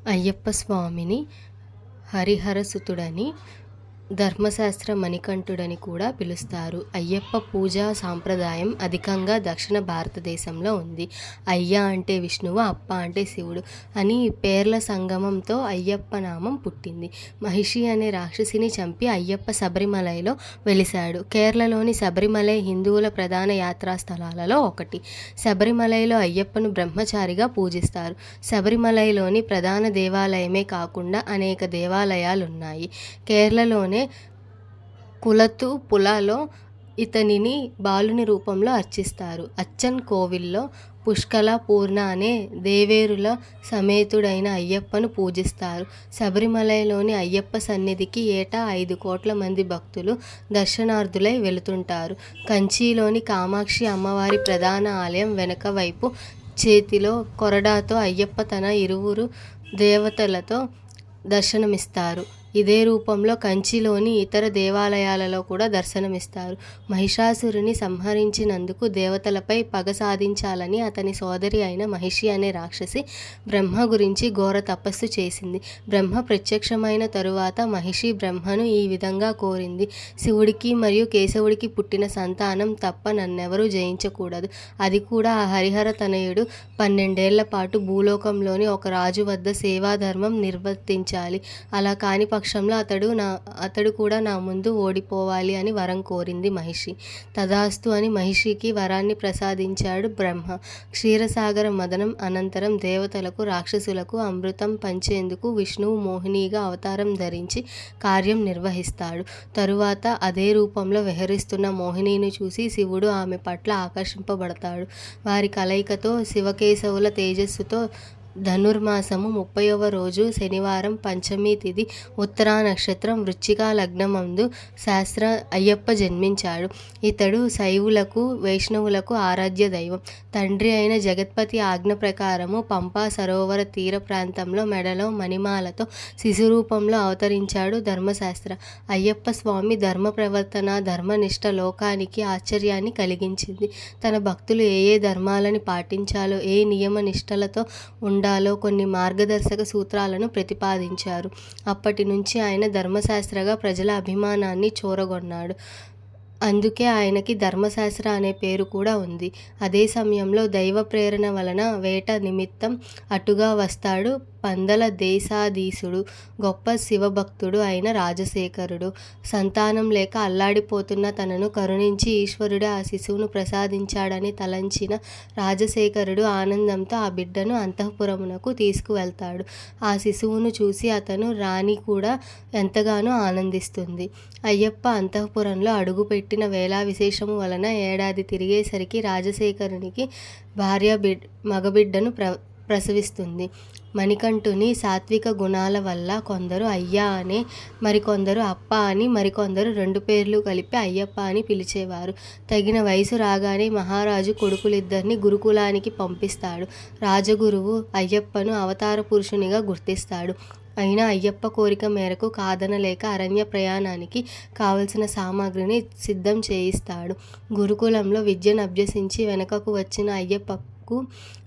అయ్యప్ప స్వామిని హరిహరసుతుడని, ధర్మశాస్త్ర మణికంఠుడని కూడా పిలుస్తారు. అయ్యప్ప పూజా సాంప్రదాయం అధికంగా దక్షిణ భారతదేశంలో ఉంది. అయ్య అంటే విష్ణువు, అప్ప అంటే శివుడు అని పేర్ల సంగమంతో అయ్యప్ప నామం పుట్టింది. మహిషి అనే రాక్షసిని చంపి అయ్యప్ప శబరిమలైలో వెలిశాడు. కేరళలోని శబరిమలై హిందువుల ప్రధాన యాత్రా స్థలాలలో ఒకటి. శబరిమలైలో అయ్యప్పను బ్రహ్మచారిగా పూజిస్తారు. శబరిమలైలోని ప్రధాన దేవాలయమే కాకుండా అనేక దేవాలయాలున్నాయి. కేరళలోని కులతుపులలో ఇతనిని బాలుని రూపంలో అర్చిస్తారు. అచ్చన్ కోవిల్లో పుష్కల పూర్ణ అనే దేవేరుల సమేతుడైన అయ్యప్పను పూజిస్తారు. శబరిమలైలోని అయ్యప్ప సన్నిధికి ఏటా 5 కోట్ల మంది భక్తులు దర్శనార్థులై వెళుతుంటారు. కంచిలోని కామాక్షి అమ్మవారి ప్రధాన ఆలయం వెనుక వైపు చేతిలో కొరడాతో అయ్యప్ప తన ఇరువురు దేవతలతో దర్శనమిస్తారు. ఇదే రూపంలో కంచిలోని ఇతర దేవాలయాలలో కూడా దర్శనమిస్తారు. మహిషాసురుని సంహరించినందుకు దేవతలపై పగ సాధించాలని అతని సోదరి అయిన మహిషి అనే రాక్షసి బ్రహ్మ గురించి ఘోర తపస్సు చేసింది. బ్రహ్మ ప్రత్యక్షమైన తరువాత మహిషి బ్రహ్మను ఈ విధంగా కోరింది: శివుడికి మరియు కేశవుడికి పుట్టిన సంతానం తప్ప నన్నెవరూ జయించకూడదు. అది కూడా ఆ హరిహర తనయుడు 12 ఏళ్ల పాటు భూలోకంలోని ఒక రాజు వద్ద సేవాధర్మం నిర్వర్తించాలి. అలా కాని పక్షంలో అతడు కూడా నా ముందు ఓడిపోవాలి అని వరం కోరింది మహిషి. తథాస్తు అని మహిషికి వరాన్ని ప్రసాదించాడు బ్రహ్మ. క్షీరసాగర మదనం అనంతరం దేవతలకు, రాక్షసులకు అమృతం పంచేందుకు విష్ణువు మోహినిగా అవతారం ధరించి కార్యం నిర్వహిస్తాడు. తరువాత అదే రూపంలో విహరిస్తున్న మోహినిని చూసి శివుడు ఆమె పట్ల ఆకర్షింపబడతాడు. వారి కలయికతో శివకేశవుల తేజస్సుతో ధనుర్మాసము 30వ రోజు శనివారం పంచమి తిథి ఉత్తరా నక్షత్రం వృశ్చిక లగ్నమందు శాస్త్ర అయ్యప్ప జన్మించాడు. ఇతడు శైవులకు, వైష్ణవులకు ఆరాధ్య దైవం. తండ్రి అయిన జగత్పతి ఆజ్ఞ ప్రకారము పంపా సరోవర తీర ప్రాంతంలో మెడలో మణిమాలతో శిశురూపంలో అవతరించాడు ధర్మశాస్త్ర. అయ్యప్ప స్వామి ధర్మ ప్రవర్తన, ధర్మనిష్ట లోకానికి ఆశ్చర్యాన్ని కలిగించింది. తన భక్తులు ఏ ధర్మాలని పాటించాలో, ఏ నియమ నిష్టలతో ఉండాలో కొన్ని మార్గదర్శక సూత్రాలను ప్రతిపాదించారు. అప్పటి నుంచి ఆయన ధర్మశాస్త్రగా ప్రజల అభిమానాన్ని చూరగొన్నాడు. అందుకే ఆయనకి ధర్మశాస్త్ర అనే పేరు కూడా ఉంది. అదే సమయంలో దైవ ప్రేరణ వలన వేట నిమిత్తం అటుగా వస్తాడు పందల దేశాధీశుడు, గొప్ప శివభక్తుడు అయిన రాజశేఖరుడు. సంతానం లేక అల్లాడిపోతున్న తనను కరుణించి ఈశ్వరుడే ఆ శిశువును ప్రసాదించాడని తలంచిన రాజశేఖరుడు ఆనందంతో ఆ బిడ్డను అంతఃపురమునకు తీసుకువెళ్తాడు. ఆ శిశువును చూసి అతను రాణి కూడా ఎంతగానో ఆనందిస్తుంది. అయ్యప్ప అంతఃపురంలో అడుగుపెట్టిన వేళ విశేషము వలన ఏడాది తిరిగేసరికి రాజశేఖరునికి భార్య మగబిడ్డను ప్రసవిస్తుంది. మణికంఠుని సాత్విక గుణాల వల్ల కొందరు అయ్యా అని, మరికొందరు అప్ప అని, మరికొందరు 2 పేర్లు కలిపి అయ్యప్ప అని పిలిచేవారు. తగిన వయసు రాగానే మహారాజు కొడుకులిద్దరిని గురుకులానికి పంపిస్తాడు. రాజగురువు అయ్యప్పను అవతార పురుషునిగా గుర్తిస్తాడు. అయినా అయ్యప్ప కోరిక మేరకు కాదనలేక అరణ్య ప్రయాణానికి కావలసిన సామాగ్రిని సిద్ధం చేయిస్తాడు. గురుకులంలో విద్యను అభ్యసించి వెనుకకు వచ్చిన అయ్యప్పకు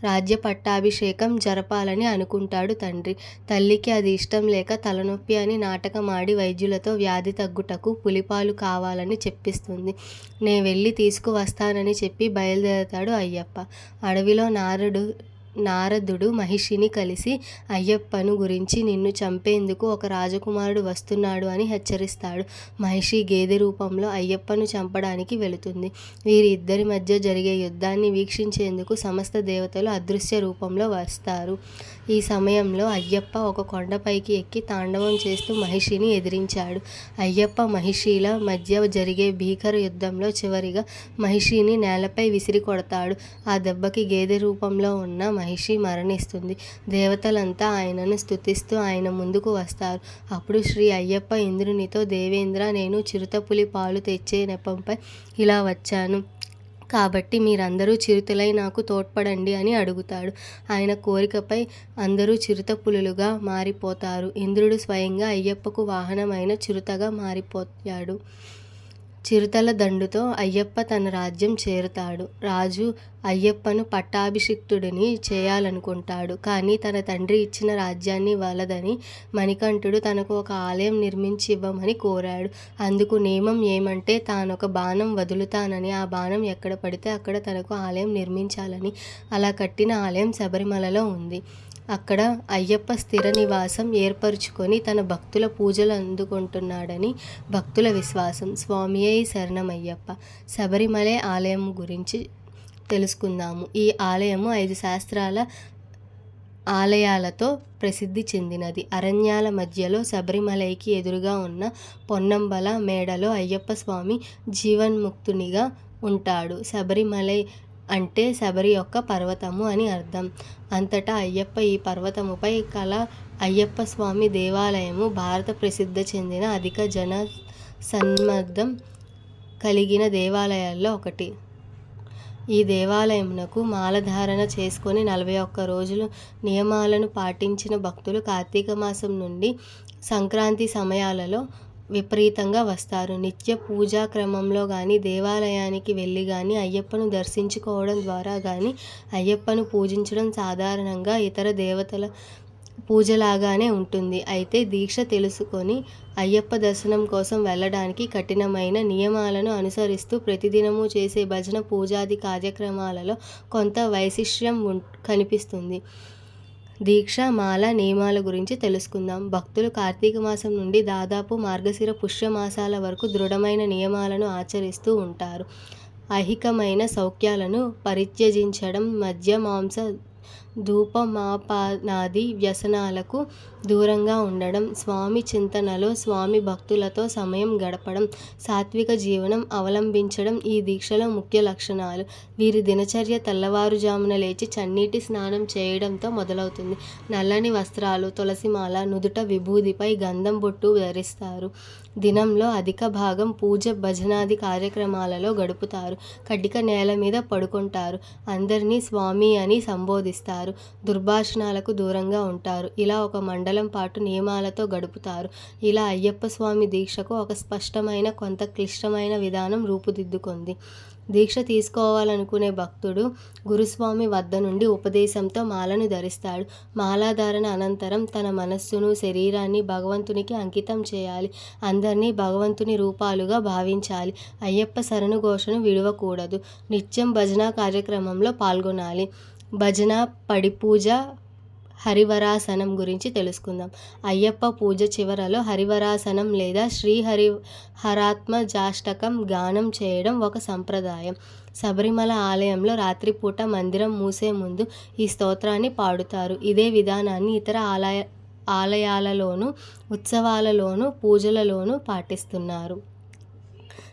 రాజ్య పట్టాభిషేకం జరపాలని అనుకుంటాడు తండ్రి. తల్లికి అది ఇష్టం లేక తలనొప్పి అని నాటకమాడి వైద్యులతో వ్యాధి తగ్గుటకు పులిపాలు కావాలని చెప్పిస్తుంది. నే వెళ్ళి తీసుకువస్తానని చెప్పి బయలుదేరతాడు అయ్యప్ప. అడవిలో నారదుడు మహిషిని కలిసి అయ్యప్పను గురించి నిన్ను చంపేందుకు ఒక రాజకుమారుడు వస్తున్నాడు అని హెచ్చరిస్తాడు. మహిషి గేదె రూపంలో అయ్యప్పను చంపడానికి వెళుతుంది. వీరి ఇద్దరి మధ్య జరిగే యుద్ధాన్ని వీక్షించేందుకు సమస్త దేవతలు అదృశ్య రూపంలో వస్తారు. ఈ సమయంలో అయ్యప్ప ఒక కొండపైకి ఎక్కి తాండవం చేస్తూ మహిషిని ఎదిరించాడు. అయ్యప్ప మహిషిల మధ్య జరిగే భీకర యుద్ధంలో చివరిగా మహిషిని నేలపై విసిరి కొడతాడు. ఆ దెబ్బకి గేదె రూపంలో ఉన్న మహిషి మరణిస్తుంది. దేవతలంతా ఆయనను స్తుతిస్తూ ఆయన ముందుకు వస్తారు. అప్పుడు శ్రీ అయ్యప్ప ఇంద్రునితో, దేవేంద్ర, నేను చిరుతపులి పాలు తెచ్చే నెపంపై ఇలా వచ్చాను కాబట్టి మీరందరూ చిరుతలై నాకు తోడ్పడండి అని అడుగుతాడు. ఆయన కోరికపై అందరూ చిరుతపులులుగా మారిపోతారు. ఇంద్రుడు స్వయంగా అయ్యప్పకు వాహనమైన చిరుతగా మారిపోయాడు. చిరుతల దండుతో అయ్యప్ప తన రాజ్యం చేరుతాడు. రాజు అయ్యప్పను పట్టాభిషిక్తుడిని చేయాలనుకుంటాడు. కానీ తన తండ్రి ఇచ్చిన రాజ్యాన్ని వలదని మణికంఠుడు తనకు ఒక ఆలయం నిర్మించి ఇవ్వమని కోరాడు. అందుకు నియమం ఏమంటే తానొక బాణం వదులుతానని, ఆ బాణం ఎక్కడ పడితే అక్కడ తనకు ఆలయం నిర్మించాలని. అలా కట్టిన ఆలయం శబరిమలలో ఉంది. అక్కడ అయ్యప్ప స్థిర నివాసం ఏర్పరుచుకొని తన భక్తుల పూజలు అందుకుంటున్నాడని భక్తుల విశ్వాసం. స్వామియే శరణమయ్యప్ప. శబరిమలై ఆలయం గురించి తెలుసుకుందాము. ఈ ఆలయము 5 శాస్త్రాల ఆలయాలతో ప్రసిద్ధి చెందినది. అరణ్యాల మధ్యలో శబరిమలైకి ఎదురుగా ఉన్న పొన్నంబల మేడలో అయ్యప్ప స్వామి జీవన్ముక్తునిగా ఉంటాడు. శబరిమలై అంటే శబరి యొక్క పర్వతము అని అర్థం. అంతటా అయ్యప్ప ఈ పర్వతముపై కల అయ్యప్ప స్వామి దేవాలయము భారత ప్రసిద్ధి చెందిన అధిక జన సమ్మర్దం కలిగిన దేవాలయాల్లో ఒకటి. ఈ దేవాలయమునకు మాలధారణ చేసుకొని 41 రోజులు నియమాలను పాటించిన భక్తులు కార్తీక మాసం నుండి సంక్రాంతి సమయాలలో విపరీతంగా వస్తారు. నిత్య పూజా క్రమంలో కానీ, దేవాలయానికి వెళ్ళి కానీ, అయ్యప్పను దర్శించుకోవడం ద్వారా కానీ, అయ్యప్పను పూజించడం సాధారణంగా ఇతర దేవతల పూజలాగానే ఉంటుంది. అయితే దీక్ష తెలుసుకొని అయ్యప్ప దర్శనం కోసం వెళ్ళడానికి కఠినమైన నియమాలను అనుసరిస్తూ ప్రతిదినము చేసే భజన పూజాది కార్యక్రమాలలో కొంత వైశిష్ట్యం కనిపిస్తుంది. దీక్ష, మాల, నియమాల గురించి తెలుసుకుందాం. భక్తులు కార్తీక మాసం నుండి దాదాపు మార్గశిర పుష్యమాసాల వరకు దృఢమైన నియమాలను ఆచరిస్తూ ఉంటారు. ఐహికమైన సౌఖ్యాలను పరిత్యజించడం, మద్య, మాంస, ధూపమాపానాది వ్యసనాలకు దూరంగా ఉండడం, స్వామి చింతనలో స్వామి భక్తులతో సమయం గడపడం, సాత్విక జీవనం అవలంబించడం ఈ దీక్షలో ముఖ్య లక్షణాలు. వీరి దినచర్య తెల్లవారుజామున లేచి చన్నీటి స్నానం చేయడంతో మొదలవుతుంది. నల్లని వస్త్రాలు, తులసిమాల, నుదుట విభూదిపై గంధం బొట్టు ధరిస్తారు. దినంలో అధిక భాగం పూజ, భజనాది కార్యక్రమాలలో గడుపుతారు. కడ్డిక నేల మీద పడుకుంటారు. అందరినీ స్వామి అని సంబోధిస్తారు. దుర్భాషణాలకు దూరంగా ఉంటారు. ఇలా ఒక మండలం పాటు నియమాలతో గడుపుతారు. ఇలా అయ్యప్ప స్వామి దీక్షకు ఒక స్పష్టమైన, కొంత క్లిష్టమైన విధానం రూపుదిద్దుకుంది. దీక్ష తీసుకోవాలనుకునే భక్తుడు గురుస్వామి వద్ద నుండి ఉపదేశంతో మాలను ధరిస్తాడు. మాలాధారణ అనంతరం తన మనస్సును, శరీరాన్ని భగవంతునికి అంకితం చేయాలి. అందరినీ భగవంతుని రూపాలుగా భావించాలి. అయ్యప్ప శరణు ఘోషను విడవకూడదు. నిత్యం భజన కార్యక్రమంలో పాల్గొనాలి. భజన, పడిపూజ, హరివరాసనం గురించి తెలుసుకుందాం. అయ్యప్ప పూజ చివరలో హరివరాసనం లేదా శ్రీ హరాత్మజాష్టకం గానం చేయడం ఒక సంప్రదాయం. శబరిమల ఆలయంలో రాత్రిపూట మందిరం మూసే ముందు ఈ స్తోత్రాన్ని పాడుతారు. ఇదే విధానాన్ని ఇతర ఆలయాలలోనూ, ఉత్సవాలలోనూ, పూజలలోనూ పాటిస్తున్నారు.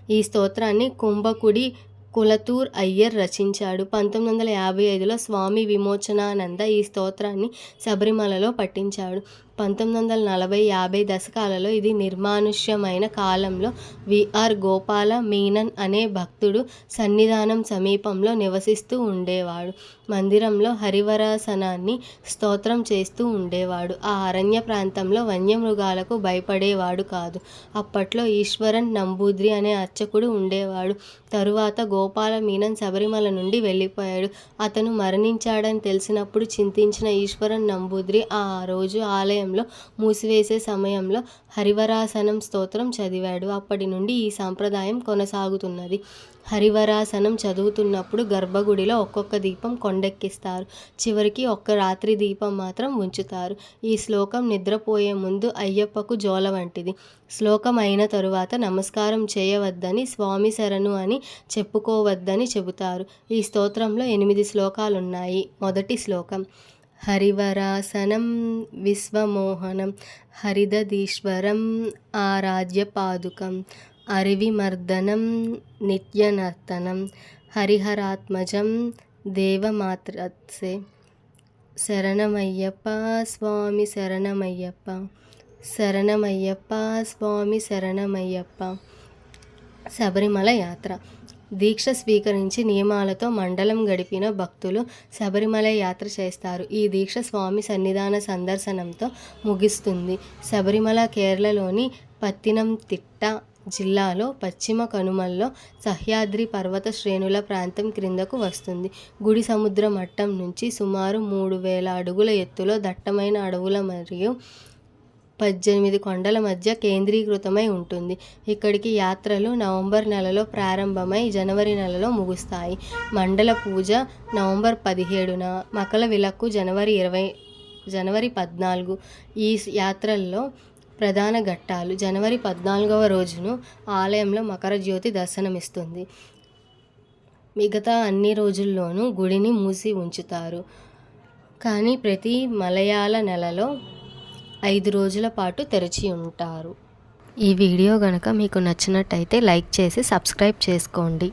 ఈ స్తోత్రాన్ని కుంభకుడి కులతూర్ అయ్యర్ రచించాడు. 1955లో స్వామి విమోచనానంద ఈ స్తోత్రాన్ని శబరిమలలో పఠించాడు. 1940-50 దశకాలలో ఇది నిర్మానుష్యమైన కాలంలో విఆర్ గోపాల మీనన్ అనే భక్తుడు సన్నిధానం సమీపంలో నివసిస్తూ ఉండేవాడు. మందిరంలో హరివరాసనాన్ని స్తోత్రం చేస్తూ ఉండేవాడు. ఆ అరణ్య ప్రాంతంలో వన్యమృగాలకు భయపడేవాడు కాదు. అప్పట్లో ఈశ్వరన్ నంబూద్రి అనే అర్చకుడు ఉండేవాడు. తరువాత గోపాల మీనన్ శబరిమల నుండి వెళ్ళిపోయాడు. అతను మరణించాడని తెలిసినప్పుడు చింతించిన ఈశ్వరన్ నంబూద్రి ఆ రోజు ఆలయంలో మూసివేసే సమయంలో హరివరాసనం స్తోత్రం చదివాడు. అప్పటి నుండి ఈ సంప్రదాయం కొనసాగుతున్నది. హరివరాసనం చదువుతున్నప్పుడు గర్భగుడిలో ఒక్కొక్క దీపం కొండెక్కిస్తారు. చివరికి ఒక్క రాత్రి దీపం మాత్రం ఉంచుతారు. ఈ శ్లోకం నిద్రపోయే ముందు అయ్యప్పకు జోల వంటిది. శ్లోకం అయిన తరువాత నమస్కారం చేయవద్దని, స్వామి శరణు అని చెప్పుకోవద్దని చెబుతారు. ఈ స్తోత్రంలో 8 శ్లోకాలున్నాయి. మొదటి శ్లోకం: హరివరాసనం విశ్వమోహనం హరిదధీశ్వరం ఆరాధ్య పాదుకం అరివిమర్దనం నిత్యనర్తనం హరిహరాత్మజం దేవమాత్రత్సే. శరణమయ్యప్ప స్వామి శరణమయ్యప్ప, శరణమయ్యప్ప స్వామి శరణమయ్యప్ప. శబరిమల యాత్ర. దీక్ష స్వీకరించి నియమాలతో మండలం గడిపిన భక్తులు శబరిమల యాత్ర చేస్తారు. ఈ దీక్ష స్వామి సన్నిధాన సందర్శనంతో ముగిస్తుంది. శబరిమల కేరళలోని పత్తినంతిట్ట జిల్లాలో పశ్చిమ కనుమల్లో సహ్యాద్రి పర్వత శ్రేణుల ప్రాంతం క్రిందకు వస్తుంది. గుడి సముద్ర మట్టం నుంచి సుమారు 3000 అడుగుల ఎత్తులో దట్టమైన అడవుల మరియు 18 కొండల మధ్య కేంద్రీకృతమై ఉంటుంది. ఇక్కడికి యాత్రలు నవంబర్ నెలలో ప్రారంభమై జనవరి నెలలో ముగుస్తాయి. మండల పూజ నవంబర్ 17న, మకల విలక్కు జనవరి 14. ఈ యాత్రల్లో ప్రధాన ఘట్టాలు: జనవరి 14వ రోజును ఆలయంలో మకర జ్యోతి దర్శనమిస్తుంది. మిగతా అన్ని రోజుల్లోనూ గుడిని మూసి ఉంచుతారు. కానీ ప్రతి మలయాళ నెలలో 5 రోజుల పాటు తెరిచి ఉంటారు. ఈ వీడియో గనక మీకు నచ్చినట్టయితే లైక్ చేసి సబ్స్క్రైబ్ చేసుకోండి.